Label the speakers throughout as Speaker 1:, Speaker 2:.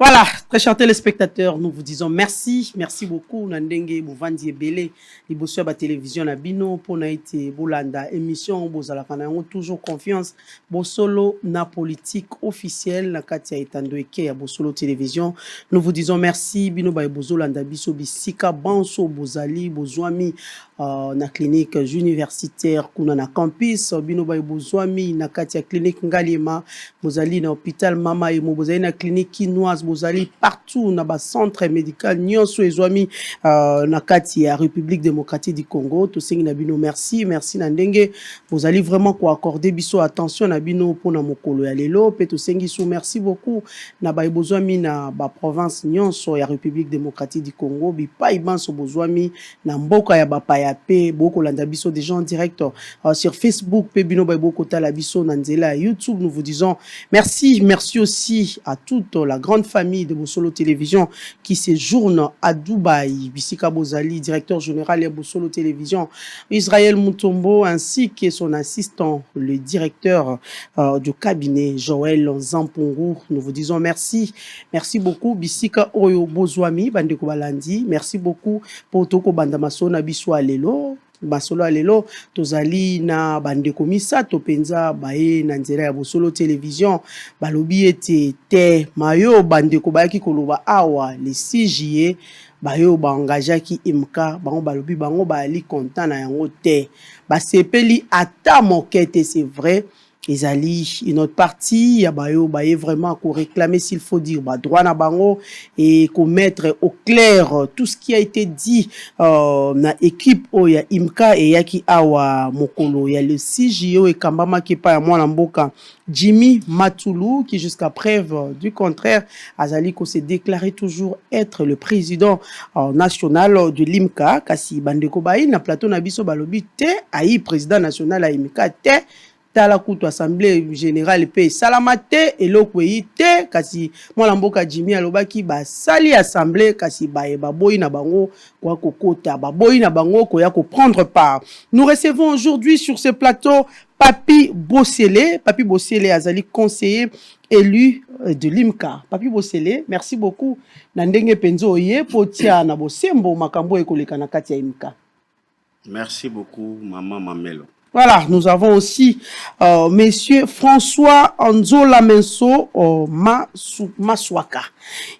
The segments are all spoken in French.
Speaker 1: Voilà, très chers téléspectateurs, nous vous disons merci, merci beaucoup. Nandenge Bouvandi Ebele, Libosso ba télévision na bino pour na été bolanda émission bozala kana toujours confiance bosolo na politique officielle na katia etandoeke ya bosolo télévision. Nous vous disons merci bino ba bozolanda biso bisika banso bozali bozwami na clinique universitaire kuna na campus bino ba bozwami na katia clinique Ngalema bozali na hôpital Mama Emo bozali na clinique Kinoise bozali partout na ba centre médical nyonso ezwami na kati ya République démocratique du Congo to sengi na bino merci na ndenge bozali vraiment ko accorder biso attention na bino pona mokolo ya lelo pe to sengi sou merci beaucoup na ba bozwami na ba province nyonso ya République démocratique du Congo bi pa ibanso bozwami na mboka ya bapaya pe boko landa biso des gens direct sur Facebook pe bino ba boko tala biso na nzela YouTube. Nous vous disons merci aussi à toute la grande famille de Bosolo Télévision qui séjourne à Dubaï. Bisika Bozali, directeur général de Bosolo Télévision, Israël Mutombo, ainsi que son assistant, le directeur du cabinet, Joël Zampongo. Nous vous disons merci. Merci beaucoup. Bisika Oyo Bozwami, Bandeko Balandi. Merci beaucoup pour Toko Bandamaso Nabiswa Lelo. Basolo alelo tozali na bandeko misato penza bae na nzela ya Bosolo Télévision balobi ete te mayo bandeko bayaki koloba awa le 6 juillet bayo baengagaki imka bango balobi bango bali content na yango te basepeli ata mokete c'est vrai. Ezali une autre partie ya bayo baye vraiment ko réclamer s'il faut dire ba droit na bango et ko mettre au clair tout ce qui a été dit na équipe oya imka et yaki awa mokolo ya le 6 juillet et kambama ki pa ya mwana mboka Jimmy Matulu qui jusqu'à preuve du contraire azali ko se déclarer toujours être le président national de l'IMCA kasi bandeko bayi na plateau na biso balobi te ayi président national ya IMCA te tala kutu assemblée générale pe salamate elokweyi te kasi mwana mboka Jimmy alobaki ba sali assemblée kasi ba boyi na bango kwa kokota ba boyi na bango ko ya ko prendre part. Nous recevons aujourd'hui sur ce plateau Papi Bossele azali conseiller élu de l'IMCA. Papi Bossele, merci beaucoup na ndenge penzo ye potia na bosembo makambo ekoleka na kati ya IMCA.
Speaker 2: Merci beaucoup maman Mamelo.
Speaker 1: Voilà, nous avons aussi Monsieur François Anzola Menso Maswaka,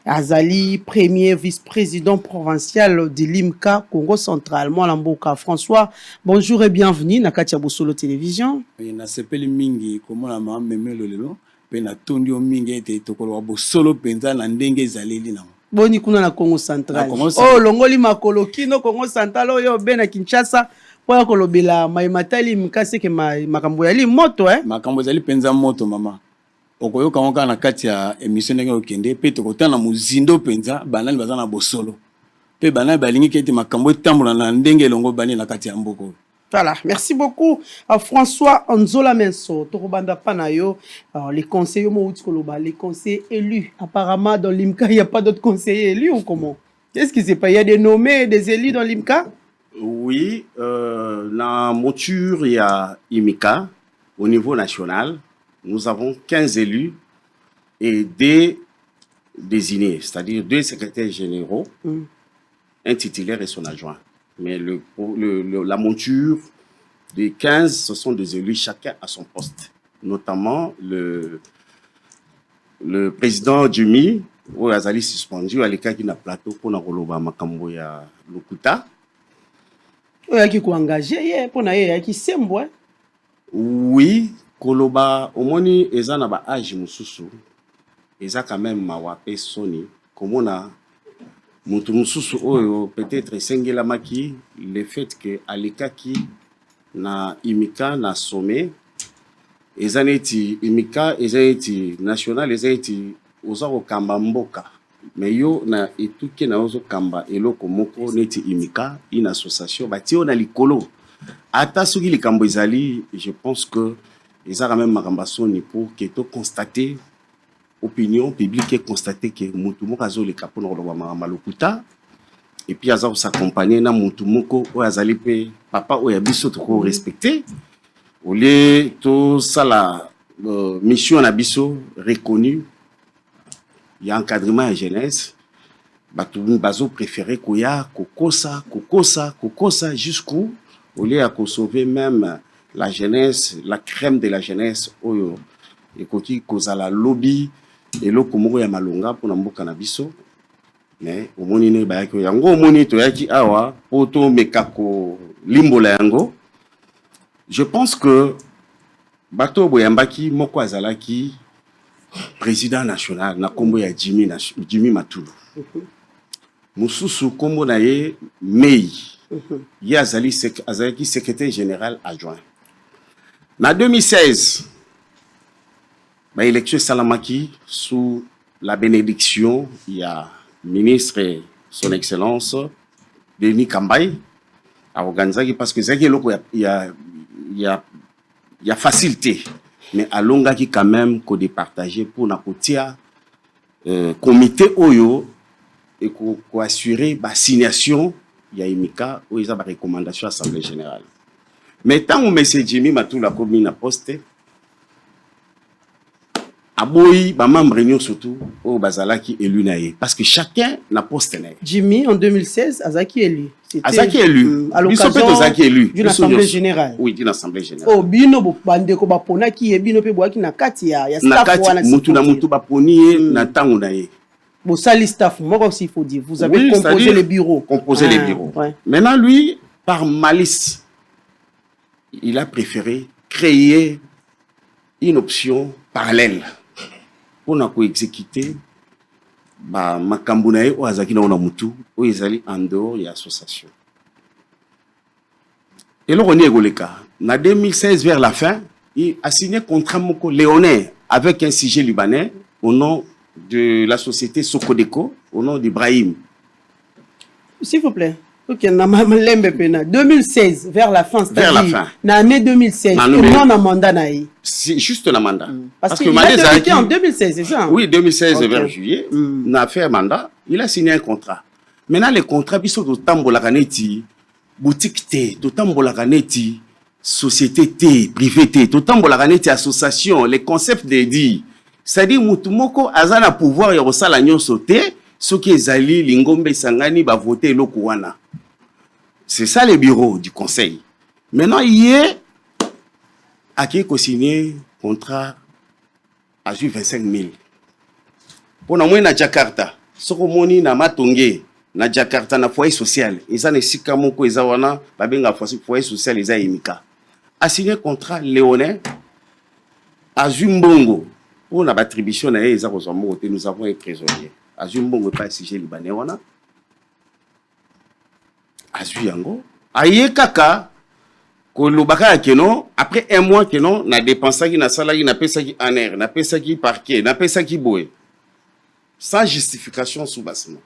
Speaker 1: Azali, premier vice-président provincial de l'IMCA Congo Central. Moi, Lamboka. François, bonjour et bienvenue na Katia Bosolo Télévision.
Speaker 3: Na sepeli mingi comme la maman Memelo lelo, pe na tondio mingi ete tokolo Bosolo penza na ndenge ezaleli na.
Speaker 1: Boni kuna na Congo Central. Oh, longoli makolo kino Congo Central oyo bena Kinshasa. Pour kolobela maimatali mkase ke makambo yali moto
Speaker 3: makambo yali penza moto mama okoyoka ngoka na kati ya émission ndenge okende pe tokotana muzindo penza banani bazana Bosolo pe banani balingi kete makambo etambola na ndenge longo bani na kati ya mboko.
Speaker 1: Voilà, merci beaucoup François Anzola Menso tokobanda panayo les conseillers les conseillers élus. Apparemment dans l'IMCA il n'y a pas d'autres conseillers élus ou comment? Qu'est-ce qui s'est passé? Il y a des nommés des élus dans l'IMCA?
Speaker 2: Oui, la monture, il y a IMICA au niveau national. Nous avons 15 élus et 2 désignés, c'est-à-dire 2 secrétaires généraux, un titulaire et son adjoint. Mais la monture des 15, ce sont des élus, chacun à son poste. Notamment le président Jimmy, où Azali suspendu à l'écart d'un plateau pour Nakoloba Makambo ya Lokuta. Oui, Koloba, au moni, eza na ba âge mususu, eza quand même mawape soni, comme on a mutu mususu oyo peut-être sengela maki le fait que alikaki na imika na sommet, eza neti imika, eza neti national, eza neti ozako kamba mboka. Mais yo na etuke na ozo kamba eloko moko neti imika une association bati on a likolo ata soki likambo ezali je pense que eza quand même makambaso ni pour que to constater opinion publique et constater que mutu moko azo le kapo na loba makamba lokuta et puis aza s'accompagner na mutu moko o azali pe papa o ya biso to ko respecter au lieu to sala mission na biso reconnue il y a encadrement à jeunesse. Bazo préféré koya, kokosa, jusqu'où, au lieu de sauver même la jeunesse, la crème de la jeunesse, oyo, et koki kozala lobby, et lo komoko ya malonga pour namboka na biso. Mais au moni ne ba ko yango moni to yaki awa poto mekako limbola yango. Je pense que bato boyambaki moko azalaki président national na kombo ya Jimmy Matulu. Moussousou kombo na ye Mei. Ye azalaki secrétaire général adjoint. Na 2016, ba élection salamaki sous la bénédiction, il y a ministre son excellence Denis Kambay a organisé parce que il y a facilité, mais à longa qui quand même qu'on départager pour na kotia comité oyo et qu'on assurer la signation il y a imika où ils ont des recommandations à l'Assemblée générale. Mais tant que M. Jimmy Matulu a commis na poste aboyi ba membre réunion surtout au bazalaki élu naé parce que chacun n'a poste naé.
Speaker 1: Jimmy en 2016 azaki élu.
Speaker 2: Azaki élu.
Speaker 1: À l'occasion d'une assemblée générale.
Speaker 2: Oui, d'une assemblée générale.
Speaker 1: Oh bino bo bande ko ba pona ki e bino pe boaki na kati ya staff wana
Speaker 2: mutu na mutu ba poni na tango naé.
Speaker 1: Bon sali staff moi aussi il faut dire vous avez composé les bureaux.
Speaker 2: Composé les bureaux. Ouais. Maintenant lui par malice il a préféré créer une option parallèle. On a exécuté makambo na ye o azaki na mutu o ezali en dehors de l'association. Et là on est goleka. En 2016 vers la fin, il a signé contrat moko léonais avec un sujet libanais au nom de la société Socodeco, au nom d'Ibrahim.
Speaker 1: S'il vous plaît. Ok, 2016 vers la fin,
Speaker 2: vers la fin.
Speaker 1: L'année 2016, non na mandat naï.
Speaker 2: C'est juste le mandat.
Speaker 1: Parce que il a été en 2016, c'est ça?
Speaker 2: Oui, 2016 vers juillet, il a fait un mandat, il a signé un contrat. Maintenant le contrat biso to tambola kaneti boutique té, to tambola kaneti société té, privé té, to tambola kaneti association, les concepts de dit. C'est-à-dire mutu moko azana pouvoir ya kosala nyonso té, soki ezali lingombe sangani ba voter eloko wana. C'est ça le bureau du conseil. Maintenant, hier, a qui a signé contrat à 25 000. Pour nous, na Jakarta, Sokomoni na Matongé, na Jakarta, na foyer social. Ils ont aussi Kamoko, ils ont foyer social, ils ont imika. A signé contrat léonais à Zumbongo. Pour la attribution, nous avons un trésorier. À Zumbongo, pas signé libanais. Azuyango aye kaka kolobaka keno après un mois keno na dépensaki na salari na pesaki en air na pesaki parquet na pesaki boé sans justification sous bassement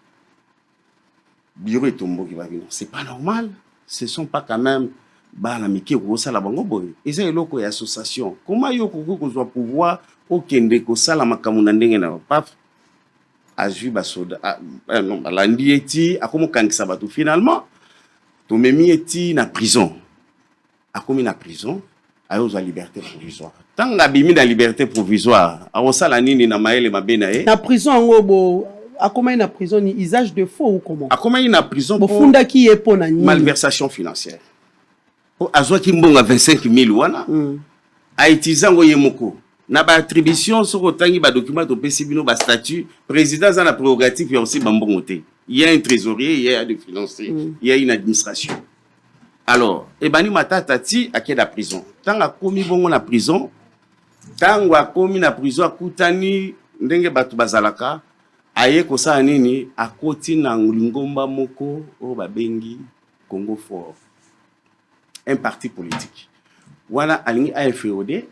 Speaker 2: bureau et tombo qui va venir c'est pas normal ce sont pas quand même ba na miki ko sala bango boy eza eloko ya association comment yo ko zo pouvoir okende ko sala makamuna ndenge na paf azu basoda non la ndieti akomo kankisa bato finalement Tomemi eti na prison. A commis na prison, a eu la liberté provisoire. Tant que bimi na liberté provisoire, a osala nini na maele mabena e.
Speaker 1: Na prison ngobo a commis na prison ni usage de faux ou comment? A
Speaker 2: commis na prison
Speaker 1: pour funda ki e pona ni
Speaker 2: malversation financière. Pour azwa ki mbonga 25 000 wana. A itizango yemoko. Na ba attribution sur otangi ba document to pesi bino ba statut, président za na prérogative ya aussi bambongo te. Il y a un trésorier, il y a des financiers, il y a une administration. Alors, Ebani Matata ti a quai la prison. Tant a commis bon la prison, tant a commis la prison, a koutani ndenge batu bazalaka, aye kosa nini a koti na ngolingomba moko o babengi Congo Fort. Un parti politique. Wana alingi AFOD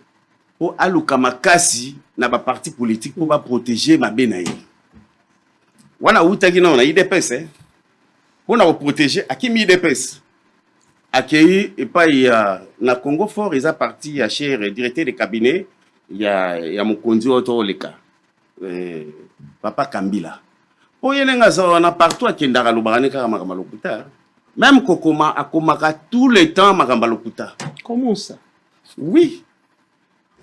Speaker 2: pour aluka makasi na ba parti politique pour ba protéger ma benaye. Wana utaki na on a IDPS pour na protéger akimi IDPS accueilli et pas il y a na Congo Fort ils a parti à cher directeur de cabinet il y a mon conduit auto leka papa Kambila po yenga za na partout akendaka lobana ka makamba lokuta même kokoma akomaka tout le temps makamba lokuta.
Speaker 1: Comment ça?
Speaker 2: Oui.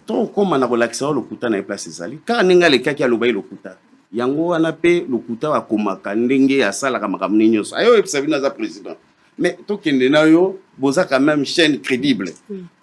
Speaker 2: Tant comme na relaxa lokuta na place ezali ka ninga leka ki alobai lokuta. yango wana pe lokuta bakomaka ndenge asalaka makambo nyonso ayo epesa bino aza président mais tokende na yo boza quand même chaîne crédible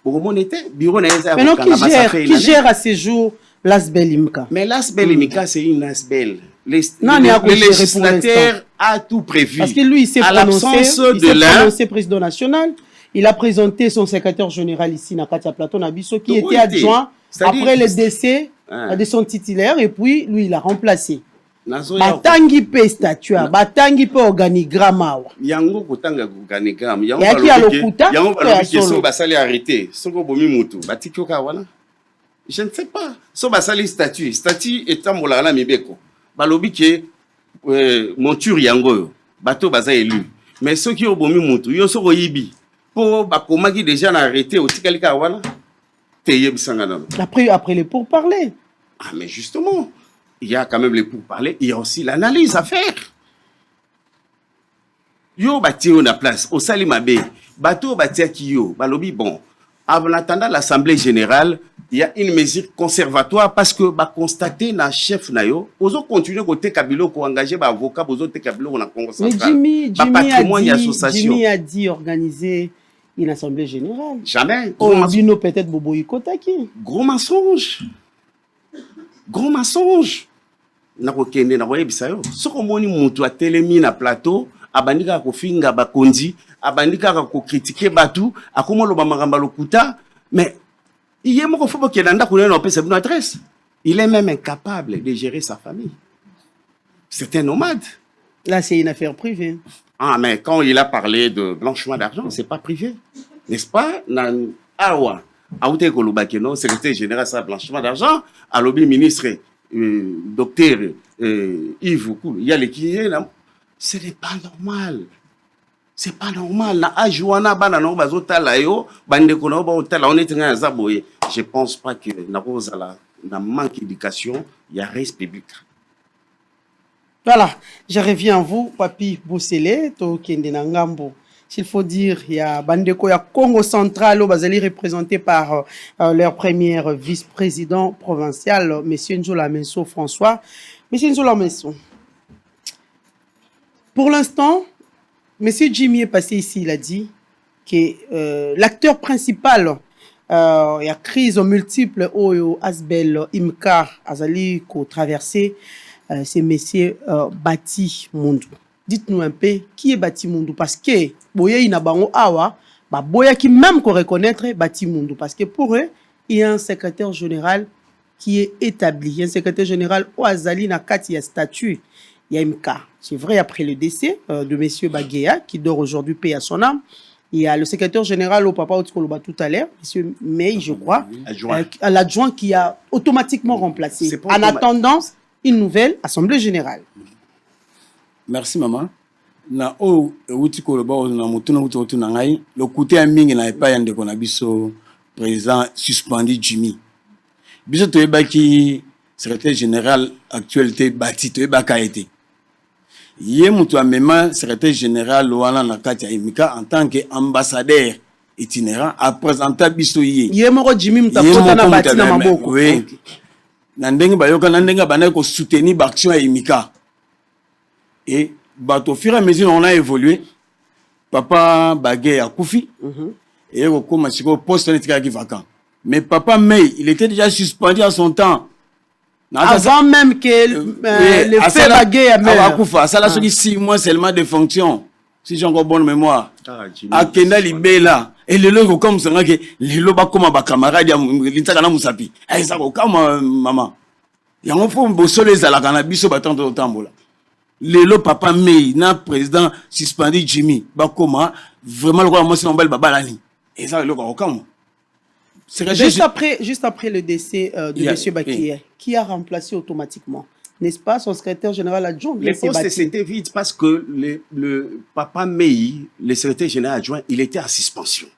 Speaker 2: bokomona ete bureau na eza
Speaker 1: maintenant qui gère à ces jours l'Asbel Imka?
Speaker 2: Mais l'Asbel Imka c'est une Asbel. Le
Speaker 1: législateur
Speaker 2: a tout prévu.
Speaker 1: Parce que lui il s'est prononcé président national. Il a présenté son secrétaire général ici, Nakatia Plateau Nabiso, qui était adjoint après le décès de son titulaire, et puis lui, il a remplacé. Batangi pe statut, batangi pe organigramme.
Speaker 2: Yango kotanga organigramme. Yango
Speaker 1: balobi
Speaker 2: so basali arrêté. Soko bomi mutu. Batiki oka wana. Je ne sais pas. So basali statut. Statut étant molala mibeko. Balobi ke monture yango. Bato baza élu. Mais ceux qui ont bomi mutu, yo soko yibi. Pour bakomaki déjà arrêté au tikalika wana.
Speaker 1: Après les pourparlers.
Speaker 2: Ah, mais justement, il y a quand même les pourparlers, il y a aussi l'analyse à faire. Yo bati on a place, au Salimabe, bateau bati ki yo, balobi bon. En attendant l'Assemblée générale, il y a une mesure conservatoire parce que ba constater na chef na yo, ozo continuer côté Kabilo ko engager ba avocat, ozo te Kabilo on a Congo central.
Speaker 1: Mais Jimmy a dit organiser une assemblée générale.
Speaker 2: Jamais.
Speaker 1: Bino peut-être Bobo Kotaki.
Speaker 2: Gros mensonge. Gros mensonge. Nako kende na koyebisa yo. Soko moni mutu atelemi na plateau, abandika ko finga bakonzi, abandika ko critiquer batu, akomo lo bamagamba lokuta, mais il est moko fobo kelanda ko na pesa bino adresse. Il est même incapable de gérer sa famille. C'est un nomade.
Speaker 1: Là, c'est une affaire privée.
Speaker 2: Ah, mais quand il a parlé de blanchiment d'argent, c'est pas privé. N'est-ce pas? Awa, Aouté Kolobakeno, secrétaire général de blanchiment d'argent, à lobby ministre, docteur Yves Koul, il y a les qui ce n'est pas normal. C'est pas normal. Na ajuana bana no bazota layo, bande kono ba hôtel on est en zaboye. Je pense pas que na kozala na manque d'éducation, il y a respect public.
Speaker 1: Voilà, je reviens à vous, Papi Boussele, Tokende Nangambo. S'il faut dire, il y a Bandeko, il y a Congo Central, Bazali représenté par leur premier vice-président provincial, M. Nzola Menso François. M. Nzola Menso, pour l'instant, M. Jimmy est passé ici, il a dit que l'acteur principal, il y a crise multiple, Oyo, Asbel, Imka, Azali, ko traversé. C'est monsieur Bati Mundu. Dites-nous un peu qui est Bati Mundu parce que boya ina bango awa ba boya qui même qu'on reconnaître Bati Mundu parce que pour eux il y a un secrétaire général qui est établi, il y a un secrétaire général au Azali na kati ya statut ya Imka. C'est vrai après le décès de monsieur Bagea qui dort aujourd'hui paix à son âme. Il y a le secrétaire général au Papa Otskoloba tout à l'heure, monsieur May, je crois, l'adjoint qui a automatiquement remplacé. En attendant une nouvelle assemblée générale.
Speaker 3: Merci maman. Na o uti koloba na mutuna uti na ngai le côté mingi na epa yande kona biso président suspendu Jimmy. Biso to ebaki secrétaire général actualité bati to ebaka été. Yé mutu amema secrétaire général wana na kati ya Imika en tant que ambassadeur itinérant a présenté biso yé. Yé moko Jimmy mutapota na bati na maboko. Oui. Nandenge bayoka nandenge bana ko soutenir l'action à Imika. Et au fur et à mesure on a évolué. Papa Bagé a koufi et au commence au poste qui vacant. Mais papa May, il était déjà suspendu à son temps.
Speaker 1: Avant même que le fait Bagé a même
Speaker 3: koufa, ça là sur 6 mois seulement de fonction. Si j'ai encore bonne mémoire. À Kenda Libela et le logo comme ça que les loba comme ba camarade ya l'intaka na musapi. Eh ça ko comme maman. Ya on faut bosolo ezala kana biso batando tambola. Lelo papa May na président suspendu Jimmy ba comment vraiment le moi c'est bel baba lani. Et ça le logo comme.
Speaker 1: Juste après le décès de monsieur Bakier qui a remplacé automatiquement, n'est-ce pas, son secrétaire général adjoint?
Speaker 2: Les postes c'était vide parce que le papa May, le secrétaire général adjoint, il était en suspension.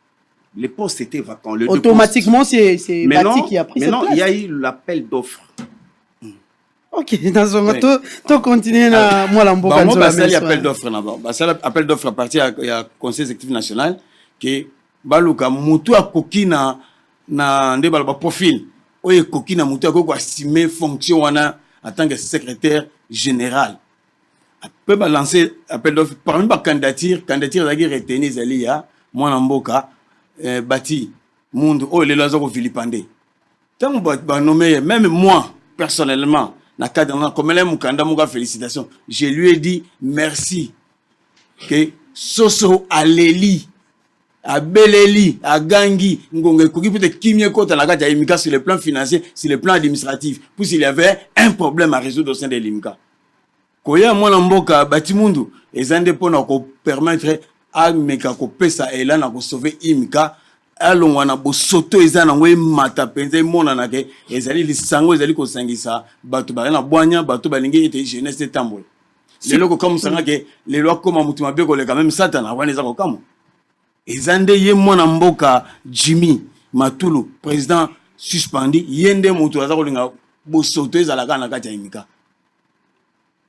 Speaker 2: Les postes étaient vacants.
Speaker 1: Automatiquement, c'est Bati qui a pris cette place.
Speaker 2: Maintenant, il y a eu l'appel d'offres.
Speaker 1: Ok, dans ce moment, tu continues à moi l'embourg.
Speaker 3: Moi, il y a appel d'offres d'abord. Appel d'offres à partir du Conseil exécutif national qui baluka mutu a koki na ndeba ba profil. Oye koki na mutu a ko estimer fonction wana en tant que secrétaire général. Peut balancer appel d'offres parmi les candidatures qui retenues zali ya mwana mboka bati mundu o le lazo ko vilipande. Tant ba nommé même moi personnellement na cadre comme les mukanda muka félicitations, je lui ai dit merci que soso aleli à Beleli, à Gangi, Ngonge Koki peut être kimie kota na kati ya Limika sur le plan financier, sur le plan administratif, puisqu'il y avait un problème à résoudre au sein de Limika. Koya mwana mboka batimundu ezande pona ko permettre a meka ko pesa elana ko sauver Imika alongwa na bosoto ezana ngwe mata penze mona na ke ezali lisango ezali ko sangisa bato ba na bwanya bato balingi ete jeunesse tambola. Lelo ko comme sanga ke lelo akoma mutu mabe ko le quand même satana wana ezako kamo. Ezande ye mwana mboka Jimmy Matulu président suspendu yende mutu azako linga bosoto ezalaka na kati ya Imika.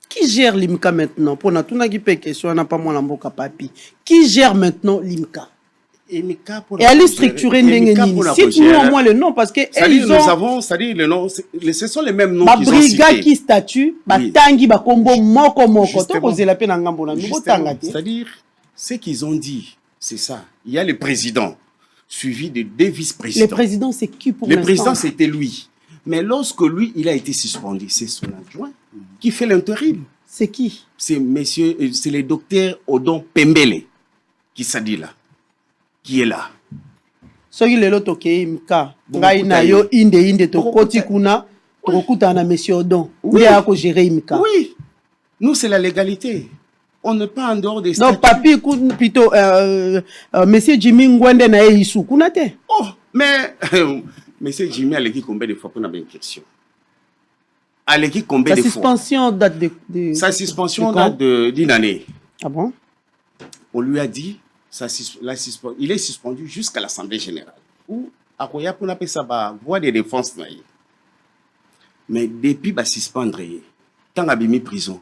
Speaker 1: Qui gère l'IMCA maintenant? Pour nous, on a une question, on n'a pas mon mboka papi. Qui gère maintenant l'IMCA? Et elle est structurée n'engeni. Cite-nous au moins le nom parce que
Speaker 2: ils ont. C'est-à-dire le nom, ce sont les mêmes noms
Speaker 1: qu'ils
Speaker 2: ont cités.
Speaker 1: Brigade qui statue, Tangi, Bakombo, Moko, Moko.
Speaker 2: C'est-à-dire, ce qu'ils ont dit, c'est ça. Il y a le président, suivi de deux vice-présidents.
Speaker 1: Le président, c'est qui pour
Speaker 2: l'instant? Le président, c'était lui. Mais lorsque lui, il a été suspendu, c'est son adjoint qui fait l'intérim.
Speaker 1: C'est qui?
Speaker 2: C'est le docteur Odon Pembele qui s'est dit là, qui est là.
Speaker 1: Ce qui est là, c'est Imka. Ngaina yo inde to koti kuna to kuta na monsieur Odon. Oui, a ko gérer Imka.
Speaker 2: Oui. Nous c'est la légalité. On n'est pas en dehors des
Speaker 1: statuts. Non, papi plutôt monsieur Jimmy Ngwende na Isu kuna te.
Speaker 2: Oh, mais monsieur Jimmy a l'équipe combien de fois pour une question? À l'équipe combien de fois?
Speaker 1: Sa suspension date de...
Speaker 2: Sa suspension date d'une année.
Speaker 1: Ah bon?
Speaker 2: On lui a dit, il est suspendu jusqu'à l'Assemblée générale. Ou, à quoi on appelle ça, voie de défense. Mais depuis, il suspendre, tant qu'il a mis prison,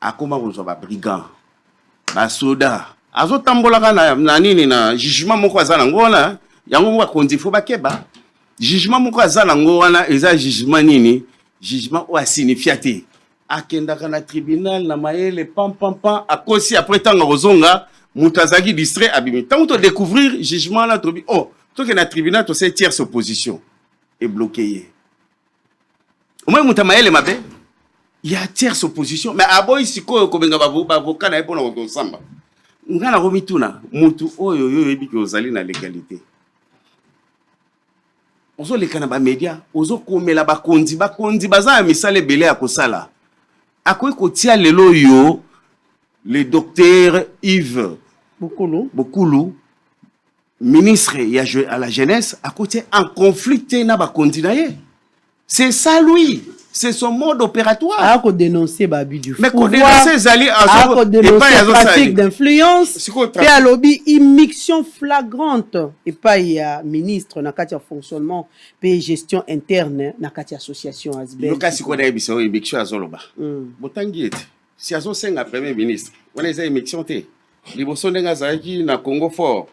Speaker 2: à comment on soit brigand, soda, à zo tambola na nini na jugement moko azala ngona, yango moko kondi fo bakeba. Jugement moko azala ngona eza jugement nini? Jugement ou a signifié akendaka na tribunal na mayele pam à cause après tant rozonga mutazaki distrait abimi tant to découvrir jugement là trobi oh to que na tribunal to c'est tierce opposition est bloqué au moins mutamayele mabe il y a tierce opposition mais aboy siko ko benga avocat na epona ko samba ngana ko mituna mutu oyo yo ebiki ozali na légalité. Ozo les canaba média, ozo komela bakondi baza misale belé à kosala. Akoy kotia lelo yo le docteur Yves Bokulu ministre à la jeunesse à côté en conflit na bakondi na ye. C'est ça lui, c'est son mode opératoire.
Speaker 1: A ko dénoncer babi du
Speaker 2: mais ko dénoncer zali
Speaker 1: a ko dénoncer trafic d'influence et à lobby immixtion flagrante et pas il y a ministre na kati fonctionnement et gestion interne na kati association Asbel.
Speaker 2: Le cas si ko na ebiso immixtion azoloba. Botangi ete si azo senga premier ministre on les a immixtion té liboso ndenga zaki na Congo fort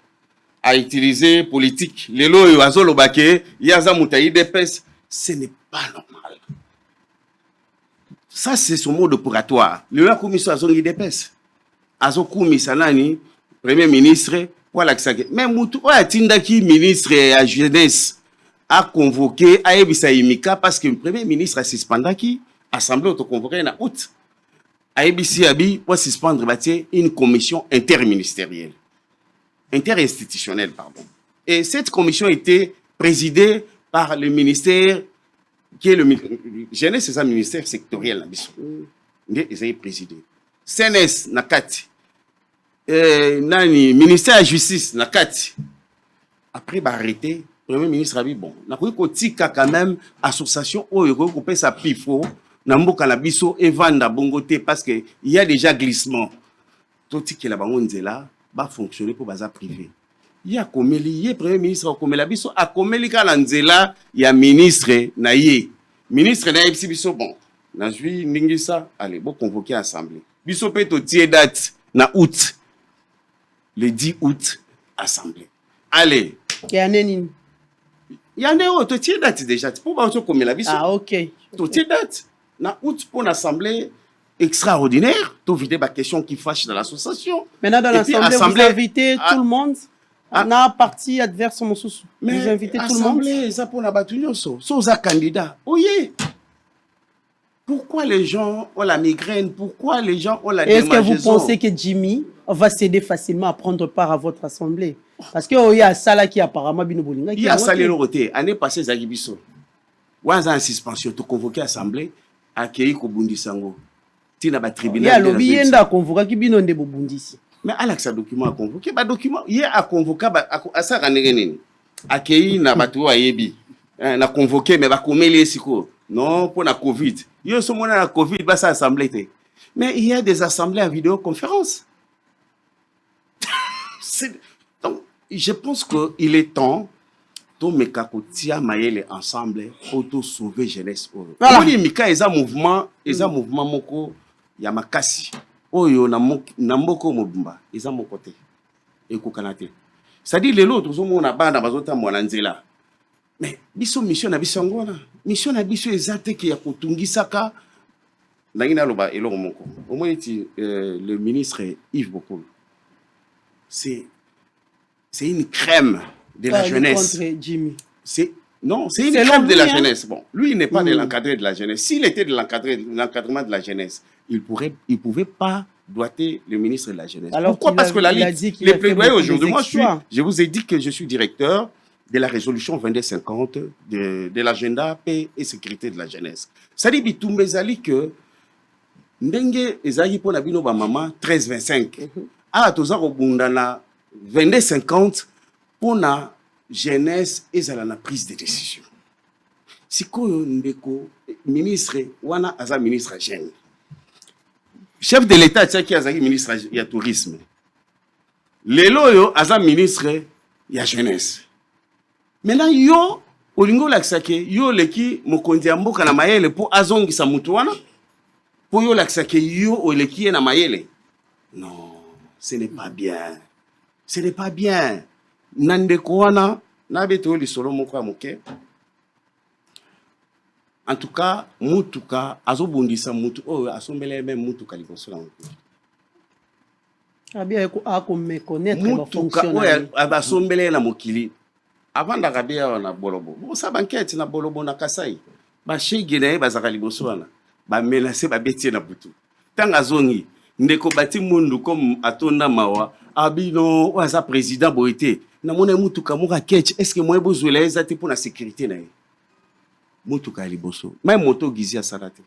Speaker 2: a utiliser politique lelo yo azoloba ke yaza mutayi depes ce n'est pas normal. Ça, c'est son mode opératoire. Le la commission a son idée-pèse. A son commission, premier ministre, voilà que ça. Mais Moutou, Tindaki, ministre à jeunesse, a convoqué à Ebisa Imika parce que le premier ministre a suspendu qui, assemblée auto-convoquée en août. A Ebisa Abi, pour suspendre une commission interinstitutionnelle, pardon. Et cette commission était présidée par le ministère qui est le jeunesse, c'est un ministère sectoriel. Il est présidé. CNS, Nakati. Ministère de la Justice, Nakati. Après, arrêté, le Premier ministre a dit bon, n'a pas quand même association où il recoupe sa pifo, Nambo Kanabiso et Vanda Bongote parce qu'il y a déjà glissement. Tout ce qui est là, va fonctionner pour bazar privé. Il y a comme le premier ministre comme la biso a comme le kalanzela il y a ministre na ye ministre na yebisi biso bon na jui ningisa allez bon convoquer assemblée biso peut to tie date na août le 10 août assemblée allez
Speaker 1: il y a neni
Speaker 2: il y a ne to tie date déjà pour ba to comme la biso
Speaker 1: ah OK
Speaker 2: to tie date na août pour l'assemblée extraordinaire, tout vider ma question qui fâche dans l'association.
Speaker 1: Maintenant, dans l'assemblée, vous invitez tout le monde. On a parti adverse mon sous.
Speaker 2: Mais
Speaker 1: vous invitez tout le monde.
Speaker 2: Ça pour la bataille, ça candidat. Oui. Pourquoi les gens ont la migraine? Pourquoi les gens ont la démangeaison?
Speaker 1: Est-ce que vous pensez que Jimmy va céder facilement à prendre part à votre assemblée? Parce qu'il y a ça qui apparemment Binobolinga.
Speaker 2: Il y a ça le côté. Année passée, Zagibiso. Ouaza en suspension, tu convoqué l'assemblée, accueilli Kobundisango. Tu n'as pas tribunal.
Speaker 1: Il y a lobby, il y a convoqué qui Bino de Bobundisi.
Speaker 2: Mais Alex a document à convoquer. Bah document, il y a convoqué à ça ranégéné. Accueilli na batou à Yebi. Na convoqué mais va commer les siko. Non pour la Covid. Il y a ce moment la Covid bah ça assemblée. Mais il y a des assemblées en vidéoconférence. Donc je pense que il est temps to mekakotia mayele ensemble pour tout sauver jeunesse. Voilà. Oli mika eza mouvement moko ya makasi. Oyo na mboko mobimba eza mon côté ekokana te. C'est-à-dire les autres zo na banda bazota mwana nzela. Mais biso mission na biso ngona. Mission na biso ezate ki ya kotungisaka ndangina loba eloko moko. Au moins le ministre Yves Bokolo. C'est une crème de la jeunesse.
Speaker 1: Jimmy.
Speaker 2: C'est une crème de la jeunesse. Bon, lui il n'est pas de l'encadré de la jeunesse. S'il était de l'encadrement de la jeunesse, il pouvait pas doiter le ministre de la Jeunesse. Alors pourquoi? Parce que la Ligue, les plaidoyers aujourd'hui, moi je vous ai dit que je suis directeur de la résolution 2250 de l'agenda paix et sécurité de la jeunesse. Ça dit bitumbe zali que ndenge ezali pour na bino ba maman 1325. Ah toza ko bundana 2250 pour na jeunesse ezala na prise de décision. Sikoyo ndeko ministre wana aza ministre jeune. Chef de l'État qui est ministre du tourisme. Lelo yo aza ministre ya jeunesse. Maintenant yo olingo laksake yo leki mokonzi ya mboka na mayele pour azongisa mutu wana. Pour yo laksake yo oleki na mayele. Non, ce n'est pas bien. Ce n'est pas bien. Nandeko wana na beto li solo moko ya moke. En tout cas, mutuka azobundisa mutu oyo asombele même mutuka liboso na mutu.
Speaker 1: Abia ko me connaître
Speaker 2: ba fonction. Mutuka abasombele na mokili. Avant d'arabia na bolobo. Bon ça banquette na bolobo na Kasai. Ba shege na bazaka liboso wana. Ba menacer ba betie na butu. Tanga zongi ndeko bati mundu comme atonda mawa. Abino waza président boité. Na mona mutuka moka ketch. Est-ce que moi bozwela ezati pour la sécurité na ye? Motuka liboso. Même moto gizi à salate.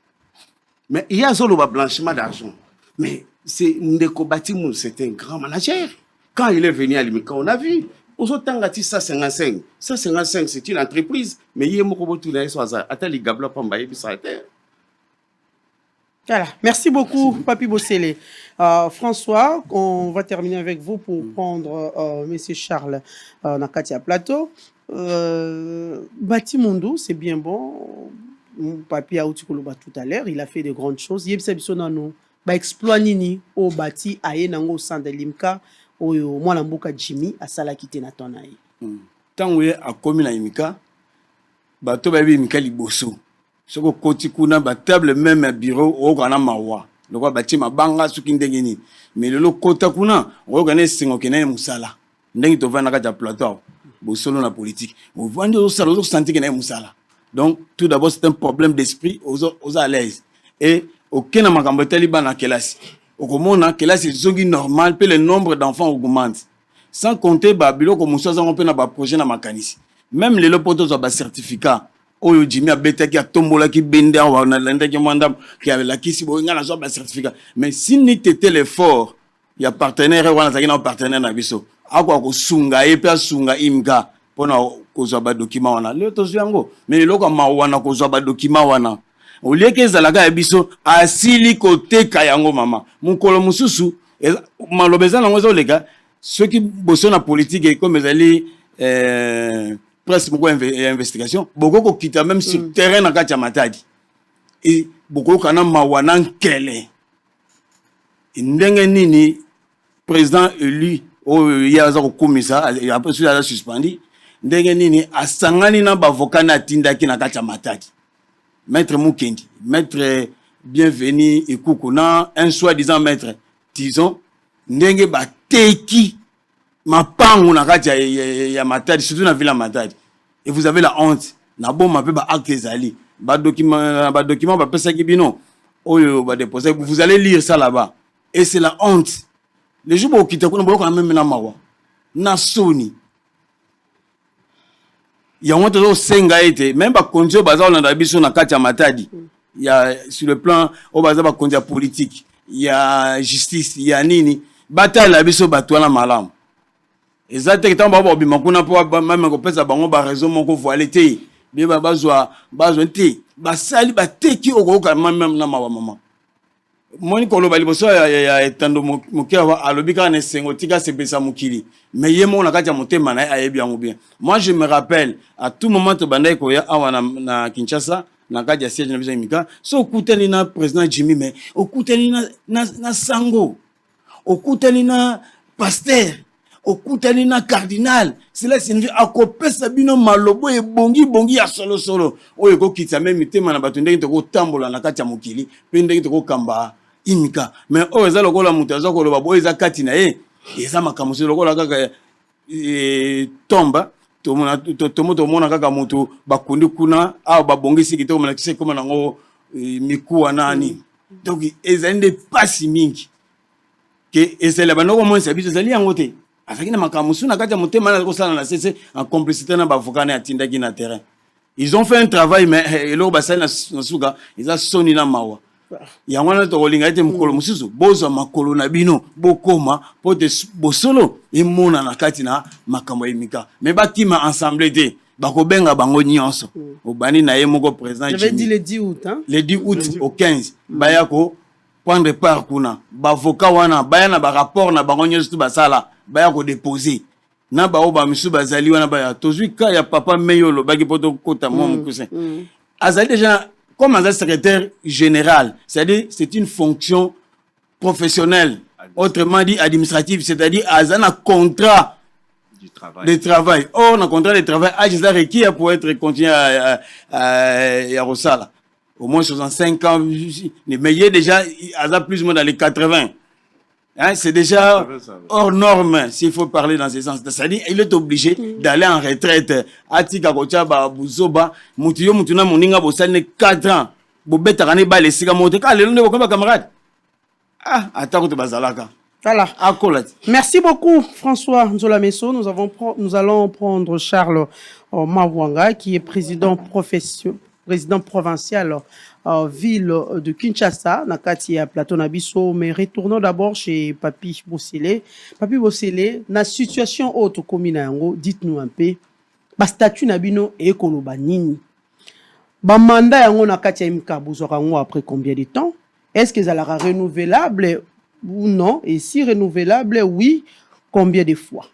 Speaker 2: Mais il y a zolo blanchiment d'argent. Mais c'est Ndeko Batimu, c'est un grand manager. Quand il est venu à Limika, on a vu. Aux autres tangati 155. 155, c'est une entreprise. Mais il y a beaucoup de choses. Attends, gabla pambaye bisa terre.
Speaker 1: Voilà. Merci beaucoup, Papi Bossele. François, on va terminer avec vous pour prendre Monsieur Charles Nakatia Plateau. Batimundo, c'est bien bon. Papi a tout à l'heure, il a fait de grandes choses. Il a exploit nini au bati aye nango sande limka au mwana mboka Jimmy a sala kite na tonaye.
Speaker 3: Tant que a commis na imika, bato ba bi imika liboso. Soko koti kuna ba table même bureau au kana mawa. Lokwa bati mabanga suki ndenge ni. Mais le kota kuna o kana singo kenene musala. Ndenge to vana kata plateau. Bosolo na politique. Vous vendez au salon, vous sentez qu'il y a musala. Donc, tout d'abord, c'est un problème d'esprit aux à l'aise. Et aucun makambo na kelasi. Au komona kelasi zongi normal, puis le nombre d'enfants augmente. Sans compter babilo comme ça on peut na ba projet na makanisi. Même les lopoto za ba certificat. Oyo Jimmy a beta ki a tombola ki benda wa na lenda ki mwanda ki a la kisi bo ngana zo ba certificat. Mais si ni tete l'effort, il y a partenaire wana zakina partenaire na biso. Akwa ko sunga e pe sunga imga pona kozwa ba document wana le to yango mais loko mawana kozwa ba document wana olieke zalaka ya biso asili koteka yango mama mukolo mususu malobeza nango zoleka ceux qui bossent na politique comme ezali presque beaucoup investigation beaucoup ko kita même sur terrain na kati ya matadi et beaucoup kana mawana nkele ndenge nini président élu o yaza ko komisa après ça suspendu ndenge nini asangani na bavoka na tindaki na kati ya matadi maître Mukendi, maître Bienvenu et Koukouna, un soi-disant maître, disons, ndenge ba teki ma pangu na kati ya Matadi, surtout na ville ya Matadi. Et vous avez la honte. Na bon ma pe ba acte ezali. Ba document ba pesa ki bino. Oyo ba déposer, vous allez lire ça là-bas. Et c'est la honte. Les jours où kita kuna boloko na même na mawa. Na soni. Ya honte zo senga ete, même ba konjo baza na biso na kati ya Matadi. Il y a sur le plan au baza ba konja politique, il y a justice, il y a nini. Bataille la biso batwana malamu. Exactement tant babo bima kuna po même ko pesa bango ba raison moko voilé te. Bien bazwa te. Ba sali ba teki okoka même na mawa mama. Moni ko loba liboso ya etando mokia alobika na sengo tika sepesa mukili. Mais yemo na kati ya motema na ayebi yango bien. Moi je me rappelle à tout moment to bandai ko ya awa na Kinshasa. Na kati ya siège na biso imika so okutani na président Jimmy mais okutani na sango okutani na pasteur okutani na cardinal cela signifie akopesa bino malobo ebongi ya solo oyo kokitsa même mitema na bato ndenge toko tambola na kati ya mokili pe ndenge toko kamba imika mais oyo eza lokola mutu aza koloba boyo eza kati na ye eza makambo so lokola kaka tomba tomona kaka mutu bakundi kuna au babongisi kitoko mana kise koma nango mikuwa nani donc ezali nde pasi mingi ke ezali banoko monisa biso ezali yango te azaki na makambo su na kati ya motema na kosala na sese en complicité na bavocat na atindaki na terrain. Ils ont fait un travail mais eloko basali na suka eza soni na mawa yango wana tokolinga ete mokolo mosusu bozwa makolo na bino bokoma po te bosolo emona na kati na makambo emika mais bakima ensemble te bakobenga bango nyonso obani na ye moko président
Speaker 1: j'avais dit le 10 août hein
Speaker 3: le 10 août au 15 baya ko prendre part kuna bavocat wana baya na ba rapport na bango nyonso tu basala baya ko déposer na ba oba misu bazali wana baya tozwi ka ya papa meyolo baki poto kota mo mkusin azali déjà comme un secrétaire général, c'est-à-dire c'est une fonction professionnelle, autrement dit administrative, c'est-à-dire à un contrat de travail. Or, un contrat de travail, il requiert pour être continué à Rosala. Au moins 65 ans, mais il y a déjà plus ou moins dans les 80. Hein, c'est déjà hors norme s'il faut parler dans ce sens. C'est-à-dire il est obligé d'aller en retraite. Atika kocha ba buzoba mutuyo mutuna moninga bosale 4 ans. Bobeta kane ba lesika mote ka lelo ndeko ba camarade. Ah, atako te bazalaka.
Speaker 1: Voilà. Merci beaucoup François Nzola Messo. Nous allons prendre Charles Mawanga qui est président provincial ville de Kinshasa, na kati ya plateau na biso, mais retournons d'abord chez Papi Bossele. Papi Bossele, na situation autre commune yango, dites-nous un peu, ba statut na bino e koloba nini? Ba mandat yango na kati ya imka bozwaka yango après combien de temps? Est-ce que ça sera renouvelable ou non? Et si renouvelable, oui, combien de fois?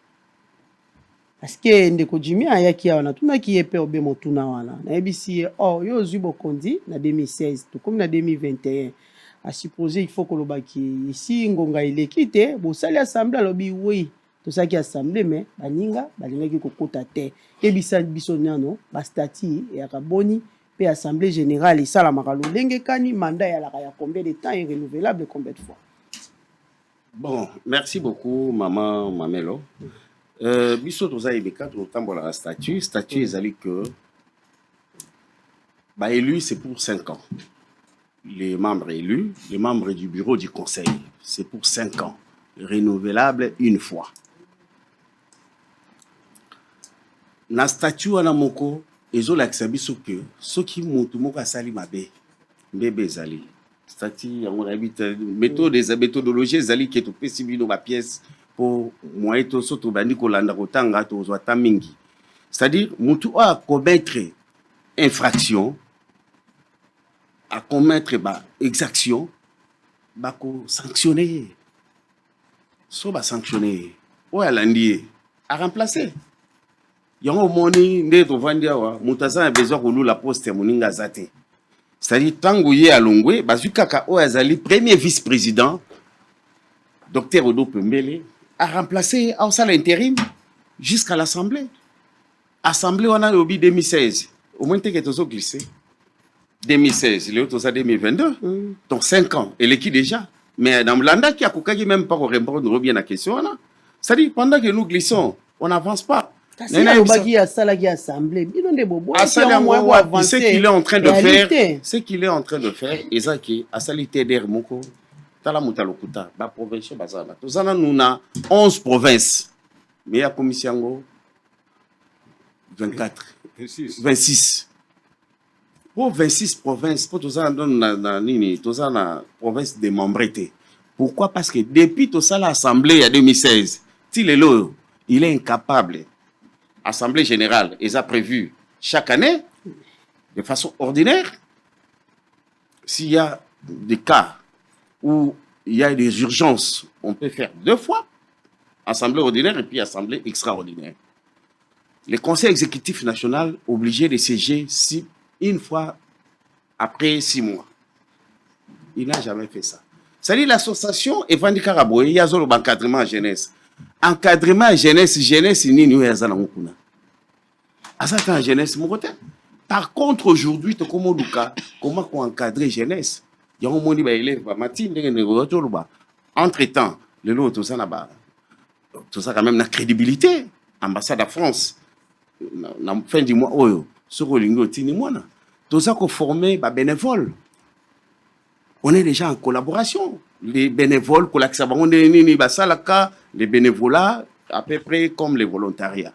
Speaker 1: Parce que ndeko Jimmy ayaki wana tunaki yepe obe motuna wana na ebisi oh yo zubo kondi na 2016 tout comme na 2021 à supposer il faut que lobaki ici ngonga ileki te bo sali assemblée lobi oui to saki assemblée mais baninga balingaki kokota te ebisa biso nyano ba statut ya kaboni pe assemblée générale sala makalo ndenge kani mandat ya la ya combien de temps est renouvelable combien de fois?
Speaker 2: Bon, merci beaucoup maman Mamelo. Biso toza ebeka totambola la statut ezali que ba élu c'est pour 5 ans. Les membres élus, les membres du bureau du conseil, c'est pour 5 ans, renouvelable une fois. Na statut wana moko ezolakisa biso que soki mutu moko asali mabe mbebe ezali statut yango na habite méthodologie ezali ke topesi bino ba pièce pour moi to soto bandi kolanda kotanga to zwa mingi. C'est-à-dire mutu a commettre infraction à commettre ba exaction ba ko sanctionner so ba sanctionner o alandi a remplacer yango moni nde to vandia wa mutaza a besoin ko la poste moninga zate. C'est-à-dire tango ye alongwe bazukaka o azali premier vice-président Dr Odo Pembele a remplacé au salle intérim jusqu'à l'Assemblée. Assemblée, on a eu 2016. Au moins, tu as glissé. 2016, il est aux 2022. Donc 5 ans. Et l'équipe déjà. Mais dans l'anda qui a coupé même pas répondre bien à la question là. C'est-à-dire pendant que nous glissons, on n'avance pas.
Speaker 1: C'est
Speaker 2: qu'il est en train de faire, ce qu'il est en train de faire, Ezaki, à salité der moko, tala mutalokuta, ba province bazana. Tozana nous na 11 provinces. Mais il y a commission 24, 26. Pour 26 provinces, pour tozana na nini, tozana province démembrée. Pourquoi? Parce que depuis tout ça l'assemblée en 2016, il est incapable. Assemblée générale, ils ont prévu chaque année, de façon ordinaire, s'il y a des cas où il y a des urgences, on peut faire 2 fois, assemblée ordinaire et puis assemblée extraordinaire. Le conseil exécutif national obligé de siéger une fois après 6 mois. Il n'a jamais fait ça. C'est-à-dire l'association Evandi Karaboye, il y a un encadrement à jeunesse. Encadrement à jeunesse, ni nous y en jeunesse, mon côté. Par contre, aujourd'hui, comment encadrer jeunesse? Il y a un monde qui est élève, entre-temps, le lot, tout ça, quand même, la crédibilité. Ambassade de France, la fin du mois, sur le tout ça qu'on formé des bénévoles. On est déjà en collaboration. Les bénévoles, les bénévolats, à peu près comme les volontariats.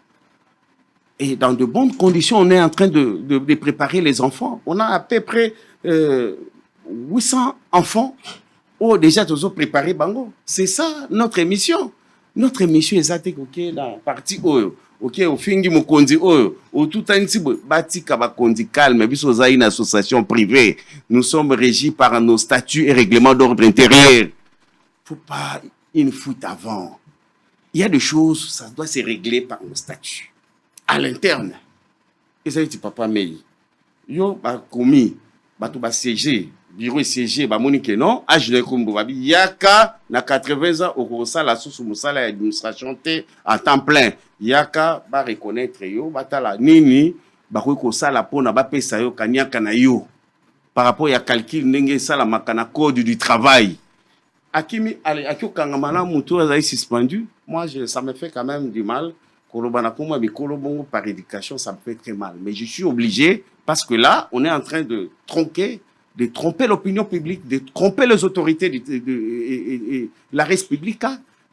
Speaker 2: Et dans de bonnes conditions, on est en train de préparer les enfants. On a à peu près 800 enfants. Oh, déjà, tous préparés, bango. C'est ça, notre émission. Notre émission est la partie ok, au fingi mokondi au tout bati kabakondi calme, biso za une association privée. Nous sommes régis par nos statuts et règlements d'ordre intérieur. Faut pas une fuite avant. Il y a des choses, ça doit se régler par nos statuts. À l'interne. Et ça dit papa Mei. Yo ba komi, ba to ba siéger, bureau siéger, ba monique non, âge de kombo ba yaka na 80 ans au sala sous musala administration te à temps plein. Yaka ba reconnaître yo batala nini ba ko sala pona ba pesa yo kanyaka na yo par rapport ya calcul ndenge sala makana code du travail. Akimi ale akokanga mala muto a suspendu. Moi ça me fait quand même du mal. Par éducation, ça me fait très mal. Mais je suis obligé, parce que là, on est en train de tromper l'opinion publique, de tromper les autorités et la République.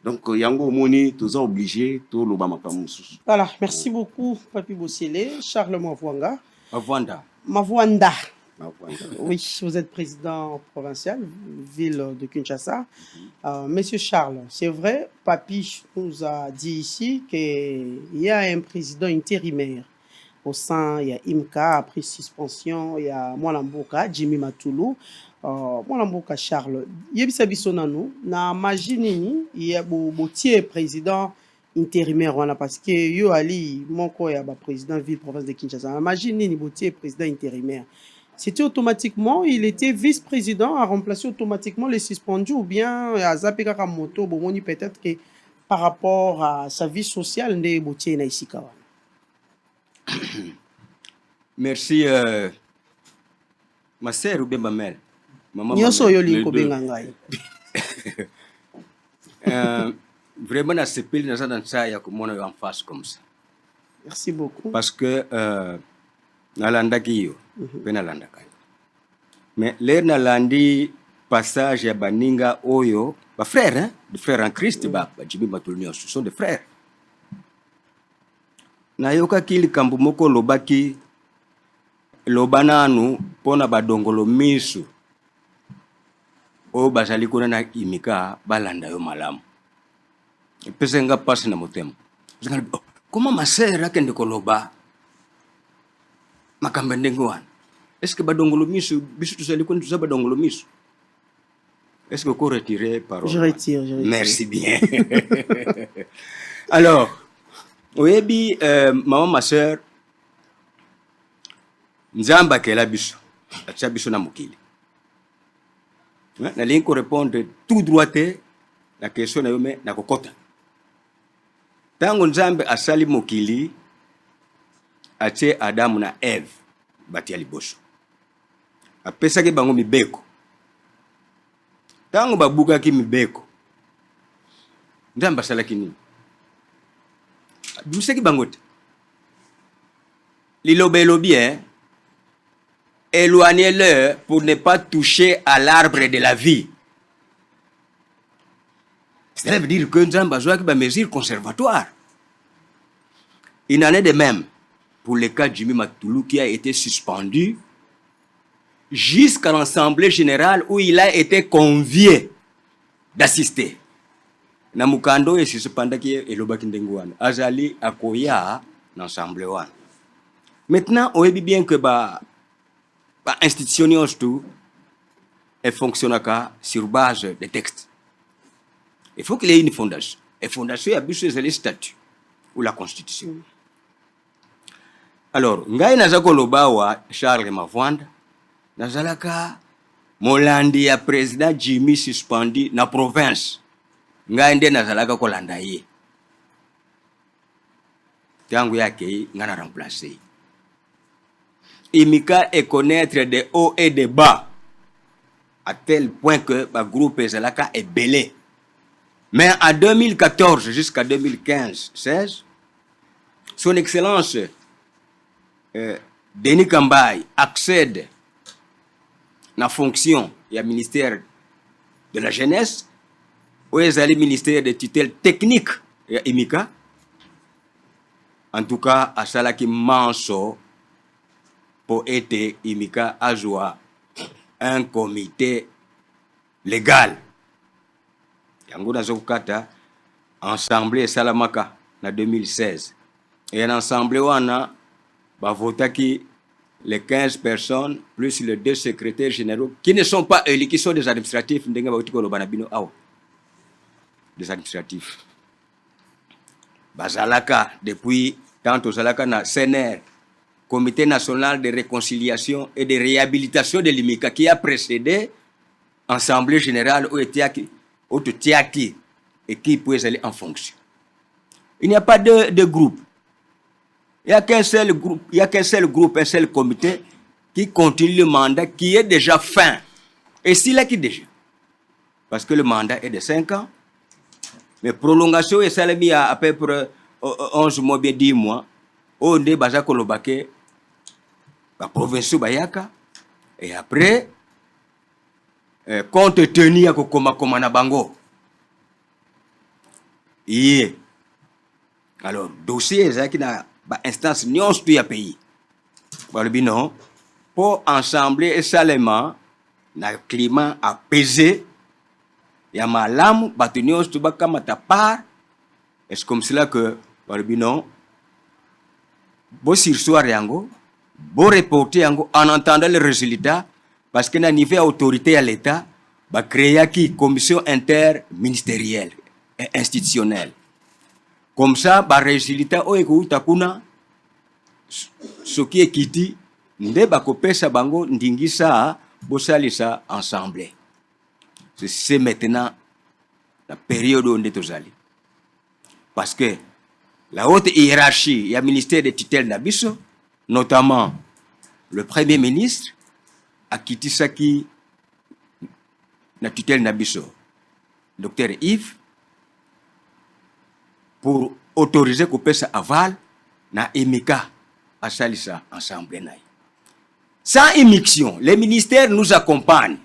Speaker 2: Donc, Yango Moni, tous obligés, tout le Bama.
Speaker 1: Voilà, merci beaucoup, Papi Bossele. Charles Mavouanga.
Speaker 3: Mavouanda.
Speaker 1: Oui, vous êtes président provincial, ville de Kinshasa. Monsieur Charles, c'est vrai, Papi nous a dit ici qu'il y a un président intérimaire. Au sein, il y a IMCA, après suspension, il y a Mwalamboka, Jimmy Matoulou. Mwalamboka Charles, Yebisa Bisonano, na Majinini, il y a un président intérimaire, parce que yo ali, mon ko ya président ville province de Kinshasa. Majinini, botier président intérimaire. C'était automatiquement, il était vice-président, a remplacé automatiquement les suspendus, ou bien à Zapeka Kamoto, peut-être que par rapport à sa vie sociale, ne botier na isikawa.
Speaker 3: Merci, ma sœur ou bien ma mère.
Speaker 1: Nyoso yo linko benga ngai.
Speaker 3: Vraiment, na sepeli na dans ça ya komona yo en face comme ça.
Speaker 1: Merci beaucoup.
Speaker 3: Parce que nalanda kiyo, nalanda kayo. Mais l'air nalandi passage ya baninga oyo, ba frères, hein, des frères en Christ, ba Jimmy Matoulou, ce sont des frères. Na yoka kili kambu moko lobaki lobananu pona badongolo misu o bazali kuna na imika balanda yo malamu epese nga pasi na motema comment ma sœur akende koloba makambe ndenge wana est-ce que badongolo misu bisu tuzali kuna tuza badongolo misu est-ce que ko retirer parole?
Speaker 1: Je retire.
Speaker 3: Merci bien. Alors oyebi maman ma sœur nzamba kela biso atia biso na mokili na linko répondre tout droit la question na yo me na kokota tango nzambe asali mokili atie Adamu na Eve batia liboso
Speaker 4: apesaki bango mibeko. Tango babukaki mibeko, nzambe asalaki nini? Bimisaki bango te. Liloba elobi, éloignez-le pour ne pas toucher à l'arbre de la vie. Cela veut dire que nzambe azwaki ba mesure conservatoire. Il en est de même pour le cas de Jimmy Matoulou qui a été suspendu jusqu'à l'Assemblée générale où il a été convié d'assister. Na mukando et suspendaki elobaki ndengwana. Azali akoya na Assemblée wana. Maintenant, on dit bien que ba institution tout elle fonctionne sur base des textes. Il faut qu'il y ait une fondation. Et fondation, il y a besoin des statuts ou la constitution. Alors, ngai nazako lobawa Charles Mavwanda, nazalaka molandi ya président Jimmy suspendu na province. Ngai nde nazalaka kolanda ye. Tangu yake ngana remplacer. Imika est connaître des hauts et des bas, à tel point que le groupe Zalaka est belé. Mais en 2014 jusqu'à 2015-16, son Excellence Denis Kambay accède à la fonction du ministère de la Jeunesse, où est le ministère de tutelle technique et Imika. En tout cas, à Salaki Manso, pour être Imika Azwa un comité légal. Yango Nazokata, Assemblée Salamaka, en 2016. Et en Assemblée wana, votaki les 15 personnes, plus les 2 secrétaires généraux, qui ne sont pas élus, qui sont des administratifs, des administratifs. Bazalaka, depuis tantôt Zalaka na CNR, Comité national de réconciliation et de réhabilitation de l'IMICA, qui a précédé l'Assemblée générale où était et qui peut aller en fonction. Il n'y a pas de groupe. Il n'y a qu'un seul groupe, un seul comité qui continue le mandat qui est déjà fin. Et s'il a qui déjà? Parce que le mandat est de 5 ans. Mais prolongation est salami à peu près 11 mois, bien 10 mois. On est basé sur le baquet, la province Bayaka. Et après, compte tenu à Komana Bango. Et alors, dossier, c'est qui n'a pas instance ni on se peut payer. Non, pour ensembler et salement, le climat apaisé, il y a ma lame, batunion, tu vas comme ta part. Et c'est comme cela que, non, beau sursoir yango, beau reporter yango, en entendant les résultats, parce que na niveau autorité à l'État, va créer qui commission interministérielle et institutionnelle. Comme ça, ba résultat o eko utakuna, ce qui est kiti, nde ba kopesa bango ndingisa, bosalisa ensemble. C'est maintenant la période où on est aux allés. Parce que la haute hiérarchie, il y a le ministère de tutelle Nabiso, notamment le Premier ministre, a quitté ça qui la tutelle Nabiso, Dr Yves, pour autoriser qu'on passe aval na Emika à Salissa ensemble. Sans émission, les ministères nous accompagnent.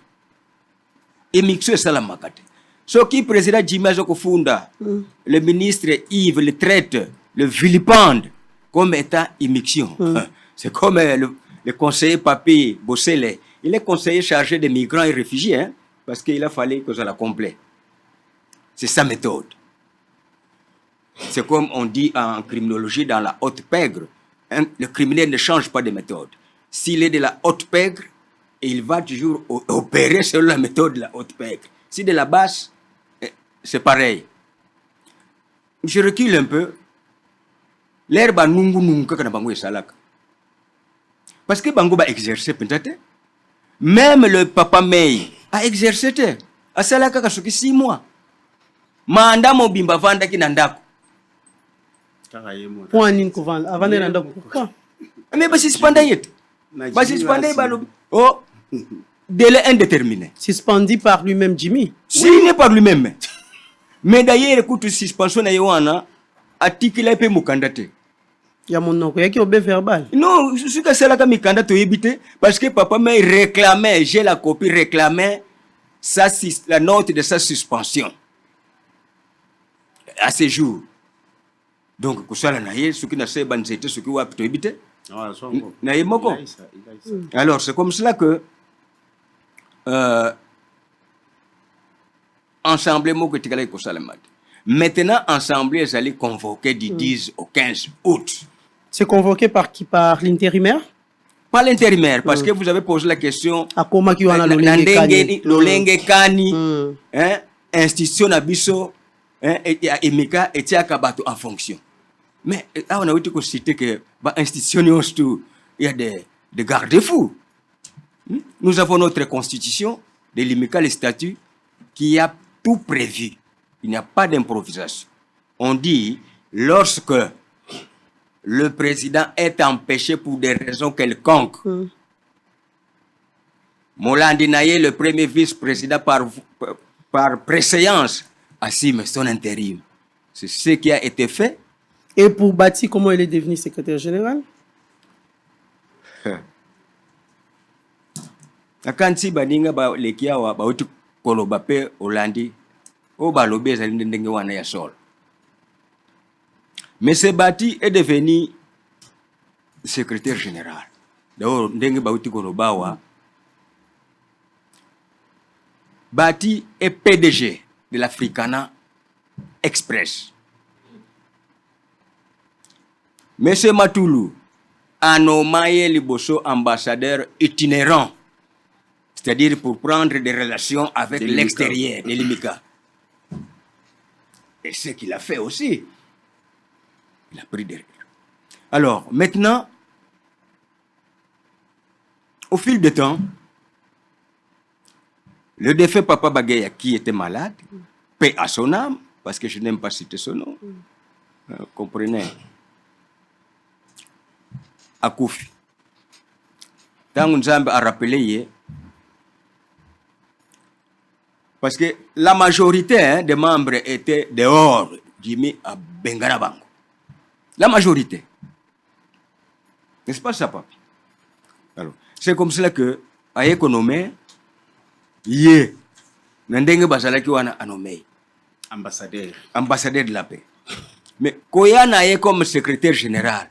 Speaker 4: Émission c'est la makate. Ce qui président Jimmy Kofunda, le ministre Yves le traite, le vilipende comme étant émission. C'est comme le conseiller Papi Bossele. Il est conseiller chargé des migrants et réfugiés, hein, parce qu'il a fallu que ça la complète. C'est sa méthode. C'est comme on dit en criminologie dans la haute pègre. Hein, le criminel ne change pas de méthode. S'il est de la haute pègre, il va toujours opérer selon la méthode de la haute pègre. Si de la basse, c'est pareil. Je recule un peu. L'herbe nungu nungu kana bango esalaka. Parce que bango ba exercer peut-être. Même le papa May a exercé. A salaka kasuki 6 mois. Manda mobimba vanda ki nandako.
Speaker 1: Point ninko vanda avant de nandako.
Speaker 4: Mais basi spanda yet. Basi spanda balo. Oh, délai indéterminé.
Speaker 1: Suspendu par lui-même, Jimmy.
Speaker 4: Signé par lui-même. Mais d'ailleurs, écoute, suspension na yoana, article là peut me candidater.
Speaker 1: Il y a mon nom, il y a qui obé verbal.
Speaker 4: Non, je suis que c'est là que mes candidats ont évité parce que papa m'a réclamé, j'ai la copie réclamée, la note de sa suspension à ce jour. Donc, que ça là, ce qui n'a pas été ce qui a pu éviter. Alors, c'est comme cela que ensemble, maintenant, ensemble, ils allaient convoquer du 10 au 15 août.
Speaker 1: C'est convoqué par qui? Par l'intérimaire?
Speaker 4: Pas l'intérimaire, parce que vous avez posé la question.
Speaker 1: À comment qui wana
Speaker 4: Lolenge Kani, institution Abisso, Emeka, et Tiakabato en fonction. Mais là, on a aussi cité que l'institution, il y a des garde-fous. Nous avons notre constitution, de l'Emeka, les statuts, qui a tout prévu. Il n'y a pas d'improvisation. On dit, lorsque le président est empêché pour des raisons quelconques, Molandi Naye, le premier vice-président par préséance, assume son intérim. C'est ce qui a été fait.
Speaker 1: Et pour Bati, comment il est devenu secrétaire général?
Speaker 4: Akansi baninga ba lekia wa ba uti koloba pe Olandi o ba lobe za ndenge wana ya sol. Mais ce Bati est devenu secrétaire général. D'abord ndenge ba uti koloba wa Bati est PDG de l'Africana Express. Monsieur Matoulou a nommé Liboso ambassadeur itinérant, c'est-à-dire pour prendre des relations avec l'extérieur, les Limika. Et ce qu'il a fait aussi, il a pris des... Alors, maintenant, au fil du temps, le défunt Papa Bagaya, qui était malade, paix à son âme, parce que je n'aime pas citer son nom, comprenez, Akoufi. Tant Nzambe a rappelé, parce que la majorité des membres étaient dehors, Jimmy à Bengarabango. La majorité. N'est-ce pas ça, papi? Alors, c'est comme cela que, à économie, yé, Nandenge Bazalaki wana anommé ambassadeur de la paix. Mais Koyana est comme secrétaire général.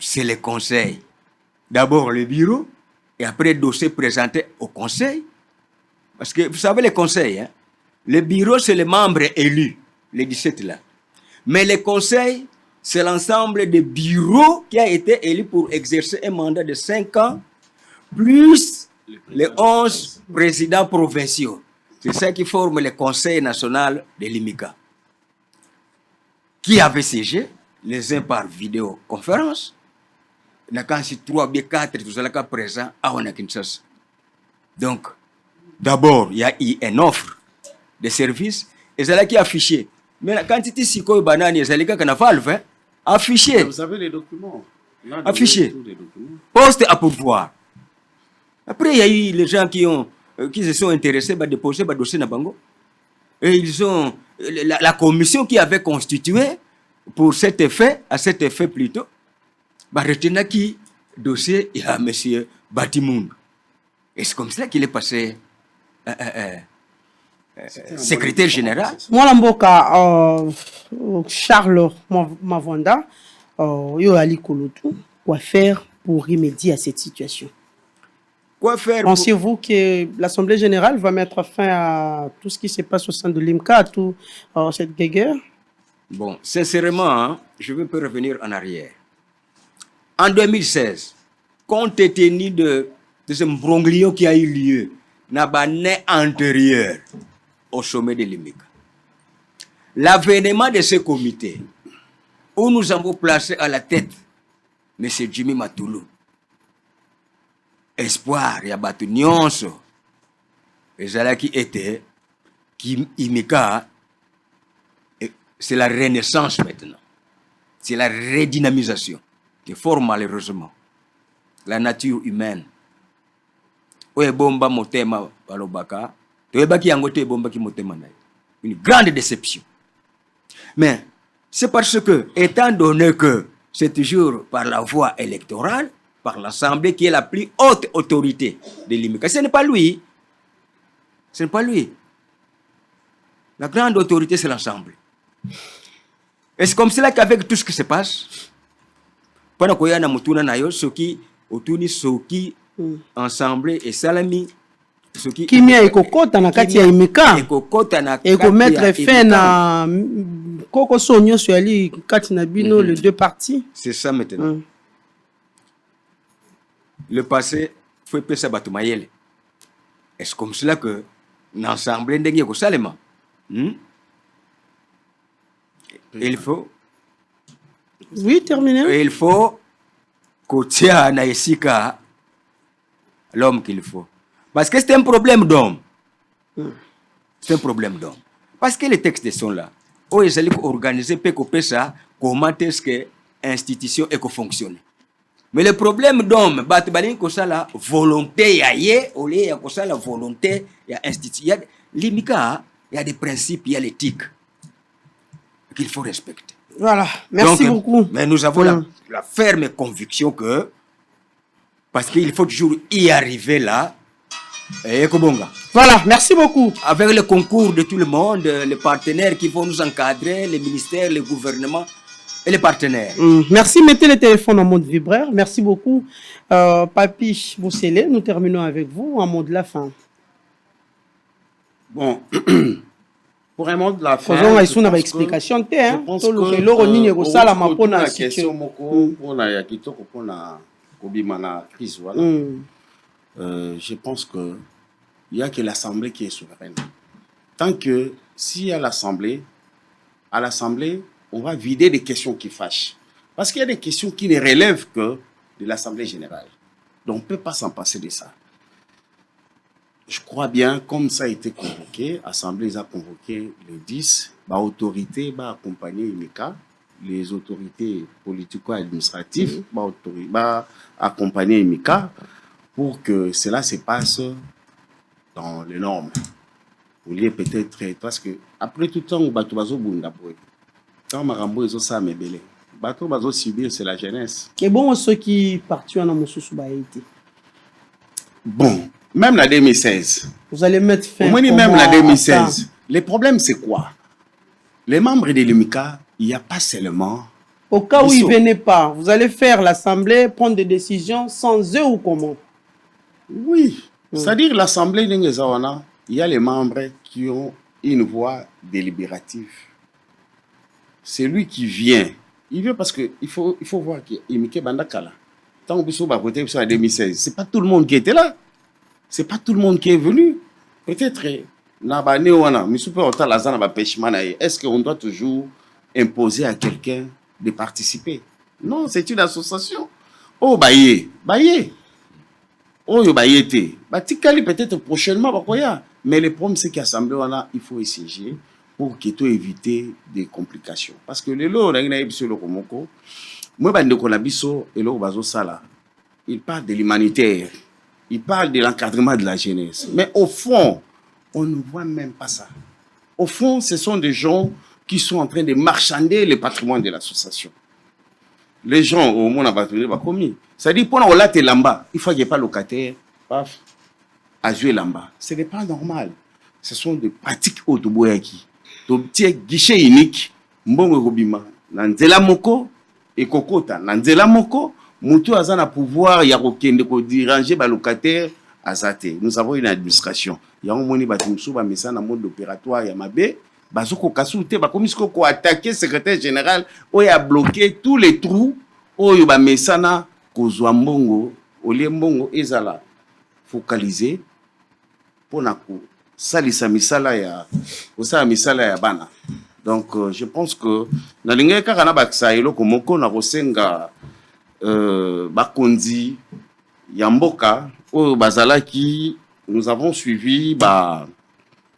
Speaker 4: C'est le conseil. D'abord le bureau, et après le dossier présenté au conseil. Parce que vous savez, le conseil, hein, le bureau, c'est les membres élus, les 17 là. Mais le conseil, c'est l'ensemble des bureaux qui a été élu pour exercer un mandat de 5 ans, plus les 11 présidents provinciaux. C'est ça qui forme le conseil national de l'IMICA. Qui avait siégé, les uns par vidéoconférence, quand c'est 3 ou 4, tout ça là présent à Kinshasa. Donc, d'abord, il y a eu une offre de services et c'est là qui est affiché. Mais la quantité si quoi banane, c'est là qui a valve, affiché.
Speaker 2: Vous avez les documents.
Speaker 4: Affiché. Poste à pourvoir. Après, il y a eu les gens qui se sont intéressés à déposer le dossier Nabango. Et ils ont la commission qui avait constitué pour cet effet, à cet effet plutôt, retenir qui dossier il y a M. Batimoun. Et c'est comme ça qu'il est passé secrétaire général.
Speaker 1: Moi, Mboka, Charles Mavanda, yo Ali Kolotou, quoi faire pour remédier à cette situation?
Speaker 4: Quoi faire?
Speaker 1: Pensez-vous que l'Assemblée générale va mettre fin à tout ce qui se passe au sein de l'IMCA, à toute cette guerre?
Speaker 4: Bon, sincèrement, hein, je veux revenir en arrière. En 2016, compte tenu de ce mbronglio qui a eu lieu dans l'année antérieure au sommet de l'IMICA, l'avènement de ce comité, où nous avons placé à la tête M. Jimmy Matoulou, espoir, il y a battu nyonso, et ça qui était, qui IMICA, c'est la renaissance maintenant, c'est la redynamisation, qui fort malheureusement la nature humaine oyo bomba motema balobaka toyebaki yango te ebombaki motema na ye. Une grande déception. Mais c'est parce que, étant donné que c'est toujours par la voie électorale, par l'Assemblée qui est la plus haute autorité de l'IMICA, ce n'est pas lui. Ce n'est pas lui. La grande autorité, c'est l'Assemblée. Et c'est comme cela qu'avec tout ce qui se passe, pendant qu'il y a un mutuna na yo, soki otuni soki ensemble et salami soki
Speaker 1: kimia ekokota na kati ya imika
Speaker 4: ekokota na
Speaker 1: ekomettre fin na koko sonyo so ali kati na bino les deux parties.
Speaker 4: C'est ça maintenant. Le passé faut pesa batu mayele. Est-ce comme cela que l'ensemble ndenge ko salema? Il faut
Speaker 1: Oui, terminé.
Speaker 4: il faut kotia na esika l'homme qu'il faut. Parce que c'est un problème d'homme. C'est un problème d'homme. Parce que les textes sont là. Oh, ils allaient organiser ça, comment est-ce que l'institution est fonctionne. Mais le problème d'homme, la volonté, il y a la volonté, il y a l'institution. L'IMICA, il y a des principes, il y a l'éthique qu'il faut respecter.
Speaker 1: Voilà, merci
Speaker 4: Donc,
Speaker 1: beaucoup.
Speaker 4: Mais nous avons la ferme conviction que, parce qu'il faut toujours y arriver là, et
Speaker 1: Voilà, merci beaucoup.
Speaker 4: avec le concours de tout le monde, les partenaires qui vont nous encadrer, les ministères, les gouvernements et les partenaires.
Speaker 1: Merci, mettez le téléphone en mode vibraire. Merci beaucoup. Papi Boussélé, nous terminons avec vous en mode de la fin.
Speaker 2: Bon, pour un mot de la fin,
Speaker 1: Faisons une explication.
Speaker 2: je pense que il n'y a que l'Assemblée qui est souveraine. Tant que s'il y a l'Assemblée, à l'Assemblée, on va vider des questions qui fâchent. Parce qu'il y a des questions qui ne relèvent que de l'Assemblée générale. Donc on ne peut pas s'en passer de ça. Je crois bien, comme ça a été convoqué, l'Assemblée a convoqué le 10, l'autorité va accompagner l'IMICA, les autorités politico-administratives va accompagner l'IMICA pour que cela se passe dans les normes. Vous liez peut-être, parce que après tout temps, bato bazo bunda boy. Quand marambo ezo sa mebele. Bato bazo subir, c'est la jeunesse.
Speaker 1: Et bon, ceux qui partent en Moussou Baïti.
Speaker 2: Bon, même la 2016.
Speaker 1: Vous allez mettre fin.
Speaker 2: Au moins, même la 2016. Le problème, c'est quoi? Les membres de l'IMICA, il n'y a pas seulement.
Speaker 1: Au cas où ils ne venaient pas, vous allez faire l'Assemblée, prendre des décisions sans eux ou comment?
Speaker 2: Oui. C'est-à-dire l'Assemblée d'Ingezawana, il y a les membres qui ont une voix délibérative. C'est lui qui vient. Il vient parce qu'il faut voir qu'Imike Bandakala, tant que vous avez voté en 2016, ce n'est pas tout le monde qui était là. Ce n'est pas tout le monde qui est venu. Peut-être, est-ce qu'on doit toujours imposer à quelqu'un de participer? Non, c'est une association. Oh, baye. Oh, yobayete. Batikali peut-être prochainement, mais le problème, c'est qu'à l'Assemblée, il faut essayer pour qu'il éviter des complications. Parce que les lois, il parle de l'humanitaire, il parle de l'encadrement de la jeunesse. Mais au fond, on ne voit même pas ça. Au fond, ce sont des gens qui sont en train de marchander le patrimoine de l'association. Les gens, au monde, ont commis. C'est-à-dire, pour nous, là, lamba, il faut qu'il n'y ait pas locataire, paf, à jouer lamba. Ce n'est pas normal. Ce sont des pratiques autoboyaki. Donc, guichet unique, mbongo robima, nanzela moko, et kokota, nanzela moko, mutu azana pouvoir, yarokende ko diriger ba locataire, azate. Nous avons une administration. Yango moni batimsu ba mesa na mode opératoire ya mabe, bazoko kasute, ba komisko ko attaquer secrétaire général, oya bloqué tous les trous, oyo ba mesana kozwa mbongo, olie mbongo ezala focaliser pour na ko salisa misala ya osala misala ya bana. Donc je pense que na linga kaka na bakisa eloko moko na kosenga bakonzi ya mboka oyo bazalaki, nous avons suivi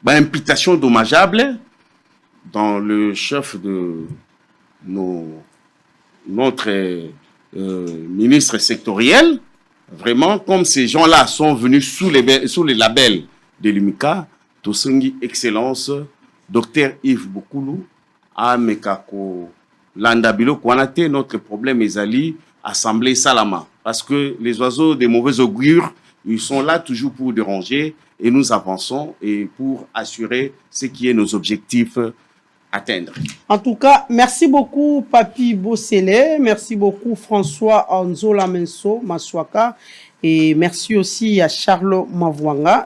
Speaker 2: imputation dommageable dans le chef de notre ministre sectoriel Vraiment, comme ces gens-là sont venus sous les labels de l'UMICA, Tosengi Excellence, Dr Yves Boukoulou, Amekako Landabilo, Kwanate, notre problème est Ali, Assemblée Salama. Parce que les oiseaux des mauvais augures, ils sont là toujours pour déranger et nous avançons et pour assurer ce qui est nos objectifs atteindre.
Speaker 1: En tout cas, merci beaucoup Papi Bossele, merci beaucoup François Anzola Menso Maswaka et merci aussi à Charles Mavwanda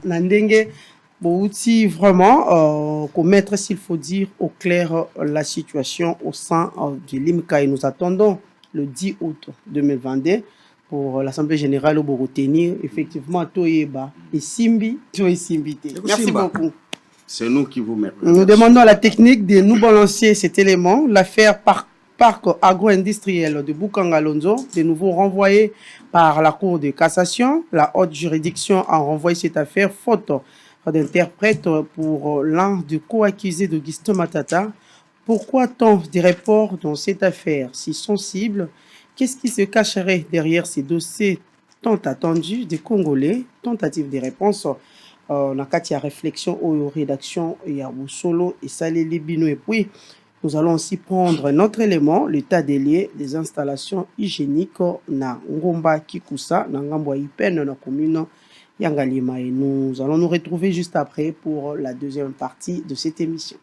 Speaker 1: Nandenge Bouti vraiment commettre s'il faut dire au clair la situation au sein de l'IMCA et nous attendons le 10 août 2022 pour l'Assemblée générale au Borotenir effectivement Toyeba et Simbi. Merci beaucoup.
Speaker 2: C'est nous qui vous mettons.
Speaker 1: Nous demandons à la technique de nous balancer cet élément. L'affaire parc agro-industriel de Boukangalonzo, de nouveau renvoyé par la Cour de cassation. La haute juridiction a renvoyé cette affaire faute d'interprète pour l'un des co-accusés d'Augustin Matata. Pourquoi tant de reports dans cette affaire si sensible? Qu'est-ce qui se cacherait derrière ces dossiers tant attendus des Congolais? Tentative de réponse. Na kati ya réflexion aux rédaction ya Bosolo et Saleli Bino et puis nous allons aussi prendre notre élément l'état des lieux des installations hygiéniques na Ngomba Kikusa na ngambo Ipen na commune Yangalima et nous allons nous retrouver juste après pour la deuxième partie de cette émission.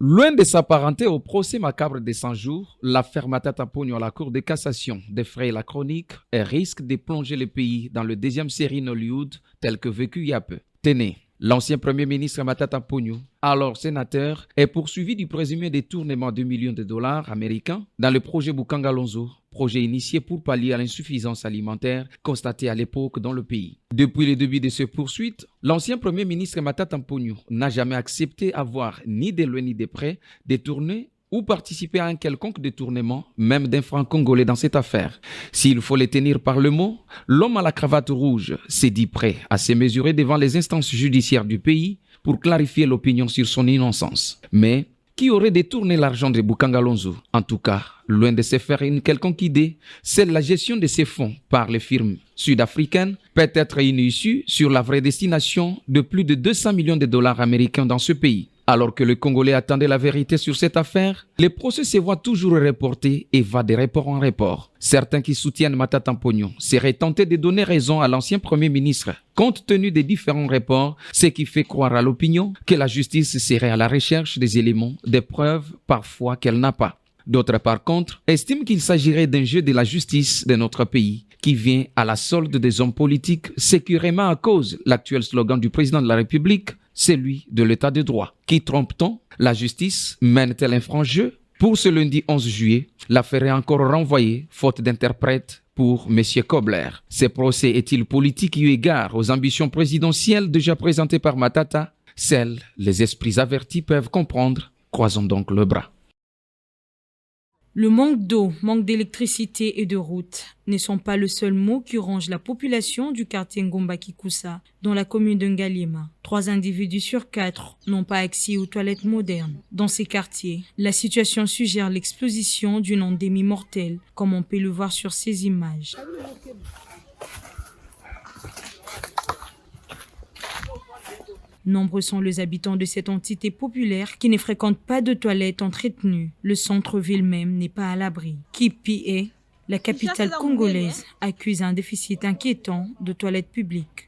Speaker 5: Loin de s'apparenter au procès macabre des 100 jours, l'affaire Matata Ponyo à la Cour de cassation défraye la chronique et risque de plonger le pays dans le deuxième série Nollywood tel que vécu il y a peu. Tenez, l'ancien premier ministre Matata Ponyo, alors sénateur, est poursuivi du présumé détournement de millions de dollars américains dans le projet Boukangalonzo, projet initié pour pallier à l'insuffisance alimentaire constatée à l'époque dans le pays. Depuis le début de ces poursuites, l'ancien premier ministre Matata Ponyo n'a jamais accepté avoir ni de loin ni de près détourné ou participer à un quelconque détournement, même d'un franc congolais dans cette affaire. S'il faut les tenir par le mot, l'homme à la cravate rouge s'est dit prêt à se mesurer devant les instances judiciaires du pays pour clarifier l'opinion sur son innocence. Mais qui aurait détourné l'argent de Boukangalonzo? En tout cas, loin de se faire une quelconque idée, c'est la gestion de ces fonds par les firmes sud-africaines peut être une issue sur la vraie destination de plus de 200 millions de dollars américains dans ce pays. Alors que le Congolais attendait la vérité sur cette affaire, le procès se voit toujours reporté et va de report en report. Certains qui soutiennent Matata Ponyo seraient tentés de donner raison à l'ancien Premier ministre, compte tenu des différents reports, ce qui fait croire à l'opinion que la justice serait à la recherche des éléments, des preuves parfois qu'elle n'a pas. D'autres, par contre, estiment qu'il s'agirait d'un jeu de la justice de notre pays qui vient à la solde des hommes politiques, ce qui remet en cause l'actuel slogan du président de la République, celui de l'état de droit. Qui trompe-t-on? La justice mène-t-elle un franc jeu? Pour ce lundi 11 juillet, l'affaire est encore renvoyée, faute d'interprète pour M. Kobler. Ce procès est-il politique eu égard aux ambitions présidentielles déjà présentées par Matata? Seuls les esprits avertis peuvent comprendre. Croisons donc le bras.
Speaker 6: Le manque d'eau, manque d'électricité et de routes ne sont pas le seul mot qui ronge la population du quartier Ngomba Kikusa, dans la commune de Ngalima. 3 individus sur 4 n'ont pas accès aux toilettes modernes. Dans ces quartiers, la situation suggère l'explosion d'une endémie mortelle, comme on peut le voir sur ces images. Nombreux sont les habitants de cette entité populaire qui ne fréquentent pas de toilettes entretenues. Le centre-ville même n'est pas à l'abri. Kipi est, la capitale congolaise, accuse un déficit inquiétant de toilettes publiques.